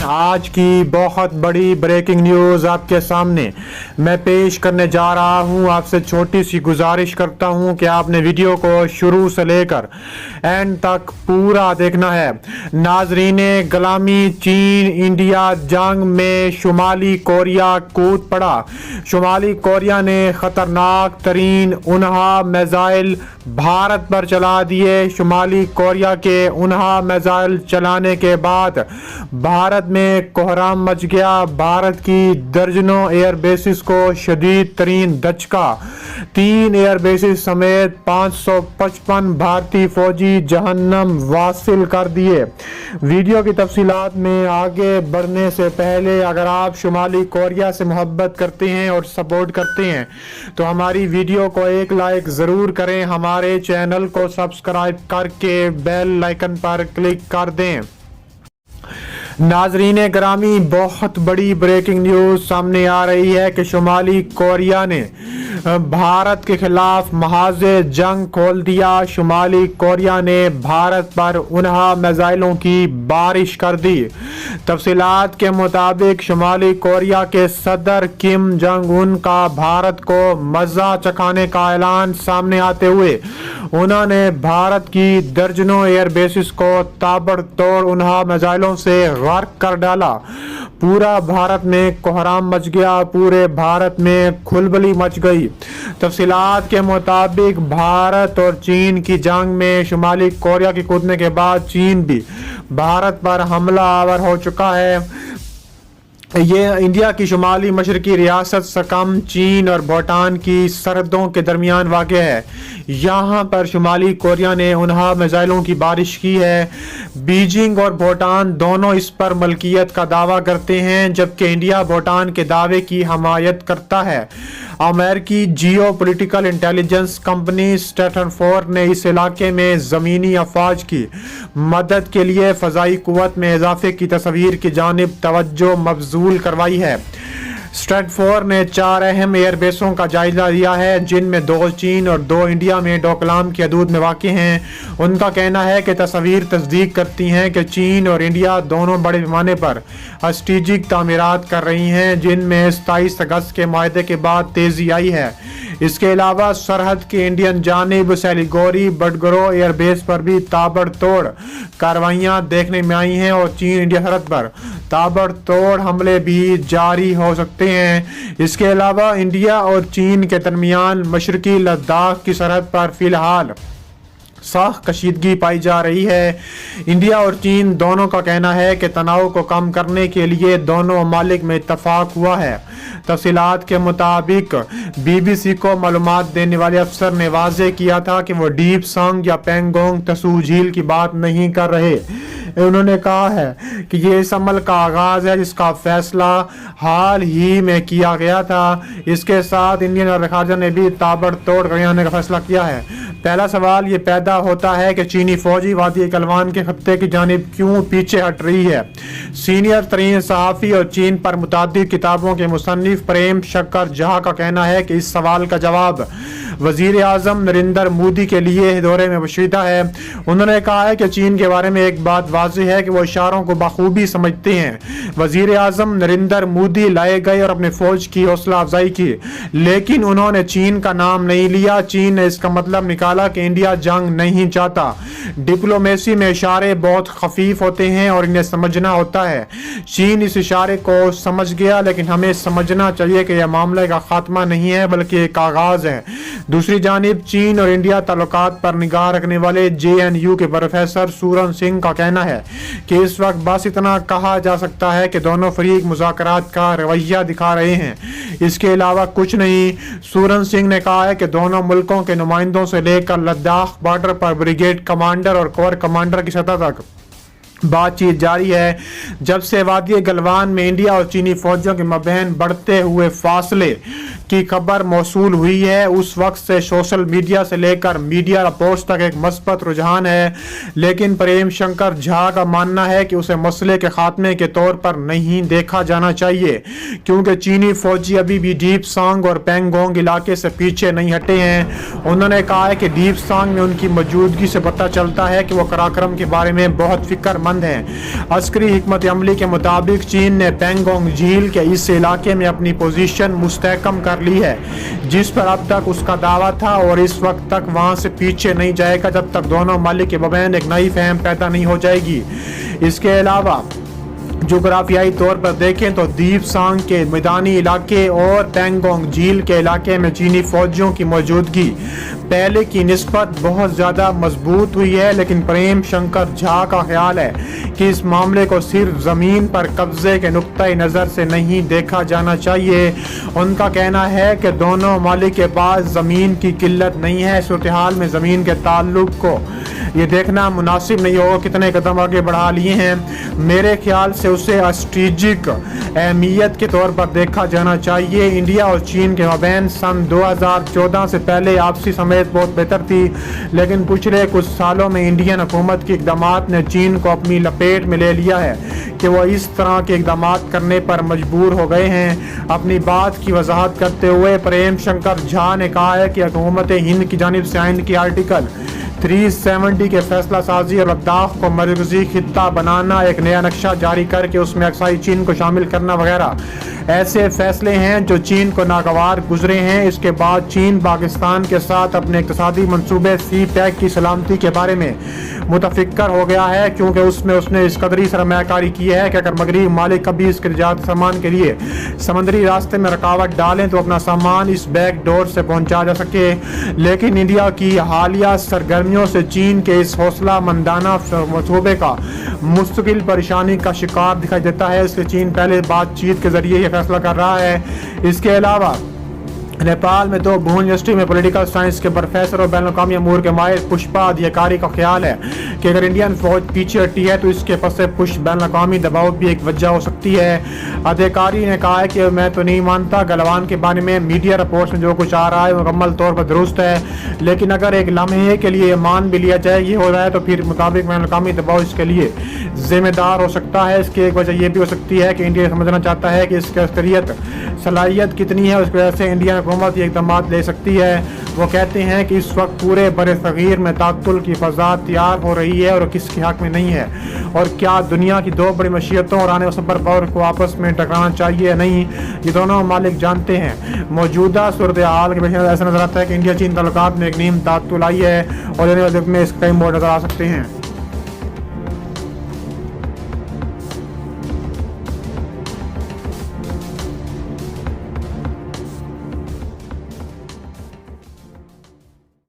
आज की बहुत बड़ी ब्रेकिंग न्यूज़ आपके सामने मैं पेश करने जा रहा हूं। आपसे छोटी सी गुजारिश करता हूं कि आपने वीडियो को शुरू से लेकर एंड तक पूरा देखना है। नाजरीन गलामी, चीन इंडिया जंग में शुमाली कोरिया कूद पड़ा। शुमाली कोरिया ने खतरनाक तरीन उन्हा मिसाइल भारत पर चला दिए। शुमाली कोरिया के उन्हा मिसाइल चलाने के बाद भारत में कोहराम मच गया। भारत की दर्जनों एयर बेसिस को शदीद तरीन दचका। 3 एयर बेसिस समेत 555 भारतीय फौजी जहन्नम वासिल कर दिए। वीडियो की तफसीलात में आगे बढ़ने से पहले अगर आप शुमाली कोरिया से मोहब्बत करते हैं और सपोर्ट करते हैं तो हमारी वीडियो को एक लाइक ज़रूर करें। हमारे चैनल को सब्सक्राइब करके बेल आइकन पर क्लिक कर दें। नाजरीन ग्रामी, बहुत बड़ी ब्रेकिंग न्यूज़ सामने आ रही है कि शुमाली कोरिया ने भारत के खिलाफ महाज़े जंग खोल दिया। शुमाली कोरिया ने भारत पर उन्हा मिसाइलों की बारिश कर दी। तफसीलात के मुताबिक शुमाली कोरिया के सदर किम जोंग उन का भारत को मज़ा चखाने का ऐलान सामने आते हुए उन्होंने भारत की दर्जनों एयर बेसिस को ताबड़तोड़ उन्हा मिसाइलों से गर्क कर डाला। पूरा भारत में कोहराम मच गया। पूरे भारत में खुलबली मच गई। तफसीलात के मुताबिक भारत और चीन की जंग में शुमाली कोरिया के कूदने के बाद चीन भी भारत पर हमला आवर हो चुका है। ये इंडिया की शुमाली मशरकी रियासत सकम चीन और भूटान की सरहदों के दरमियान वाक़ है। यहाँ पर शुमाली कोरिया ने उन्हा मिसाइलों की बारिश की है। बीजिंग और भूटान दोनों इस पर मलकियत का दावा करते हैं, जबकि इंडिया भूटान के दावे की हमायत करता है। अमेरिकी जियो पोलिटिकल इंटेलिजेंस कंपनी स्ट्रैटनफोर्ड ने इस इलाके में ज़मीनी अफवाज की मदद के लिए फ़ज़ाई क़ुव्वत में इजाफे की तस्वीर की जानिब तवज्जो मबज़ूल करवाई है। स्ट्रैटनफोर्ड ने 4 अहम एयरबेसों का जायजा लिया है, जिनमें 2 चीन और 2 इंडिया में डोकलाम की हदूद में वाक़ हैं। उनका कहना है कि तस्वीर तस्दीक करती हैं कि चीन और इंडिया दोनों बड़े पैमाने पर स्ट्रेटेजिक तामीरात कर रही हैं, जिनमें 27 अगस्त के मुआहदे के बाद तेज़ी आई है। इसके अलावा सरहद की इंडियन जानिब सैलिगोरी बडगरो एयरबेस पर भी ताबड़तोड़ कार्रवाइयाँ देखने में आई हैं और चीन इंडिया सरहद पर ताबड़तोड़ हमले भी जारी हो सकते हैं। इसके अलावा इंडिया और चीन के दरमियान मशरकी लद्दाख की सरहद पर फिलहाल सख्त कशीदगी पाई जा रही है। इंडिया और चीन दोनों का कहना है कि तनाव को कम करने के लिए दोनों ममालिक में इत्तफाक हुआ है। तफसीलात के मुताबिक BBC को मालूमात देने वाले अफसर ने वाज़ेह किया था कि वो डीप सांग या पेंगोंग तसू झील की बात नहीं कर रहे। उन्होंने कहा है कि ये इस अमल का आगाज़ है जिसका फैसला हाल ही में किया गया था। इसके साथ इंडियन और खारजा ने भी ताबड़तोड़ करने का फैसला किया है। पहला सवाल ये पैदा होता है कि चीनी फौजी वादी गलवान के खत्ते की जानिब क्यों पीछे हट रही है। सीनियर तरीन सहाफ़ी और चीन पर मुतादिद किताबों के मुसन्निफ प्रेम शंकर झा का कहना है कि इस सवाल का जवाब वज़ीर आज़म नरेंद्र मोदी के लिए दौरे में पोशीदा है। उन्होंने कहा है कि चीन के बारे में एक बात वाज़ेह है कि वो इशारों को बखूबी समझते हैं। वज़ीर आज़म नरेंद्र मोदी लाए गए और अपने फौज की हौसला अफजाई की, लेकिन उन्होंने चीन का नाम नहीं लिया। चीन ने इसका मतलब निकाला कि इंडिया जंग नहीं चाहता। डिप्लोमेसी में इशारे बहुत खफीफ होते हैं और इन्हें समझना होता है। चीन इस इशारे को समझ गया, लेकिन हमें समझना चाहिए कि यह मामले का खात्मा नहीं है बल्कि एक आगाज़ है। दूसरी जानिब चीन और इंडिया ताल्लुकात पर निगाह रखने वाले JNU के प्रोफेसर सूरन सिंह का कहना है कि इस वक्त बस इतना कहा जा सकता है कि दोनों फरीक मुज़ाकरात का रवैया दिखा रहे हैं, इसके अलावा कुछ नहीं। सूरन सिंह ने कहा है कि दोनों मुल्कों के नुमाइंदों से लेकर लद्दाख बॉर्डर पर ब्रिगेड कमांडर और कोर कमांडर की सतह तक बातचीत जारी है। जब से वादी गलवान में इंडिया और चीनी फौजियों के मबैन बढ़ते हुए फासले की खबर मौसूल हुई है, उस वक्त से सोशल मीडिया से लेकर मीडिया रिपोर्ट्स तक एक मस्बत रुझान है। लेकिन प्रेम शंकर झा का मानना है कि उसे मसले के खात्मे के तौर पर नहीं देखा जाना चाहिए, क्योंकि चीनी फौजी अभी भी डीप सांग और पेंगोंग इलाके से पीछे नहीं हटे हैं। उन्होंने कहा है कि डीप सांग में उनकी मौजूदगी से पता चलता है कि वो कराक्रम के बारे में बहुत फिक्रमंद بند ہیں۔ عسکری حکمت عملی کے مطابق چین نے پینگونگ جھیل کے اس علاقے میں اپنی پوزیشن مستحکم کر لی ہے، جس پر اب تک اس کا دعویٰ تھا، اور اس وقت تک وہاں سے پیچھے نہیں جائے گا جب تک دونوں ممالک کے مابین ایک نئی فہم پیدا نہیں ہو جائے گی۔ اس کے علاوہ جغرافیائی طور پر دیکھیں تو دیپ سانگ کے میدانی علاقے اور پینگونگ جھیل کے علاقے میں چینی فوجیوں کی موجودگی پہلے کی نسبت بہت زیادہ مضبوط ہوئی ہے، لیکن پریم شنکر جھا کا خیال ہے کہ اس معاملے کو صرف زمین پر قبضے کے نقطۂ نظر سے نہیں دیکھا جانا چاہیے۔ ان کا کہنا ہے کہ دونوں ممالک کے پاس زمین کی قلت نہیں ہے، صورتحال میں زمین کے تعلق کو یہ دیکھنا مناسب نہیں ہوگا کتنے قدم آگے بڑھا لیے ہیں۔ میرے خیال سے اسے اسٹریٹجک اہمیت کے طور پر دیکھا جانا چاہیے۔ انڈیا اور چین کے مابین سن 2014 سے پہلے آپسی سمجھ بہت بہتر تھی، لیکن پچھلے کچھ سالوں میں انڈین حکومت کے اقدامات نے چین کو اپنی لپیٹ میں لے لیا ہے کہ وہ اس طرح کے اقدامات کرنے پر مجبور ہو گئے ہیں۔ اپنی بات کی وضاحت کرتے ہوئے پریم شنکر جھا نے کہا ہے کہ حکومت ہند کی جانب سے آئین کی آرٹیکل 370 کے فیصلہ سازی اور لداخ کو مرکزی خطہ بنانا، ایک نیا نقشہ جاری کر کے اس میں اکثائی چین کو شامل کرنا وغیرہ ایسے فیصلے ہیں جو چین کو ناگوار گزرے ہیں۔ اس کے بعد چین پاکستان کے ساتھ اپنے اقتصادی منصوبے سی پیک کی سلامتی کے بارے میں متفکر ہو گیا ہے، کیونکہ اس نے اس قدری سرمایہ کاری کی ہے کہ اگر مغربی ممالک کبھی اس کے تجارتی سامان کے لیے سمندری راستے میں رکاوٹ ڈالیں تو اپنا سامان اس بیک ڈور سے پہنچا جا سکے۔ لیکن انڈیا کی حالیہ سرگرمیوں سے چین کے اس حوصلہ مندانہ منصوبے کا مستقل پریشانی کا شکار دکھائی دیتا ہے، اس لیے چین پہلے بات چیت کے ذریعے یہ فیصلہ کر رہا ہے۔ اس کے علاوہ نیپال میں تو بھون یونیورسٹی میں پولیٹیکل سائنس کے پروفیسر اور بین الاقوامی امور کے ماہر پشپا ادھیکاری کا خیال ہے کہ اگر انڈین فوج پیچھے ہٹی ہے تو اس کے پس پش بین الاقوامی دباؤ بھی ایک وجہ ہو سکتی ہے۔ ادھیکاری نے کہا ہے کہ میں تو نہیں مانتا گلوان کے بارے میں میڈیا رپورٹس میں جو کچھ آ رہا ہے مکمل طور پر درست ہے، لیکن اگر ایک لمحے کے لیے مان بھی لیا جائے یہ ہو رہا ہے تو پھر مطابق بین الاقوامی دباؤ اس کے لیے ذمہ دار ہو سکتا ہے۔ اس کی ایک وجہ یہ بھی ہو سکتی ہے کہ انڈیا سمجھنا چاہتا ہے کہ اس کی عسکریت صلاحیت کتنی ہے، اس کی وجہ سے انڈین حکومت یہ اقدامات لے سکتی ہے۔ وہ کہتے ہیں کہ اس وقت پورے بر صغیر میں تعطل کی فضا تیار ہو رہی ہے اور کس کے حق میں نہیں ہے، اور کیا دنیا کی دو بڑی معیشتوں اور آنے سپر پاور کو آپس میں ٹکرانا چاہیے یا نہیں، یہ دونوں ممالک جانتے ہیں۔ موجودہ صورتحال کے پیش نظر ایسا نظر آتا ہے کہ انڈیا چین تعلقات میں ایک نیم تعطل آئی ہے اور آنے والے وقت میں اس کئی موڑ نظر آ سکتے ہیں۔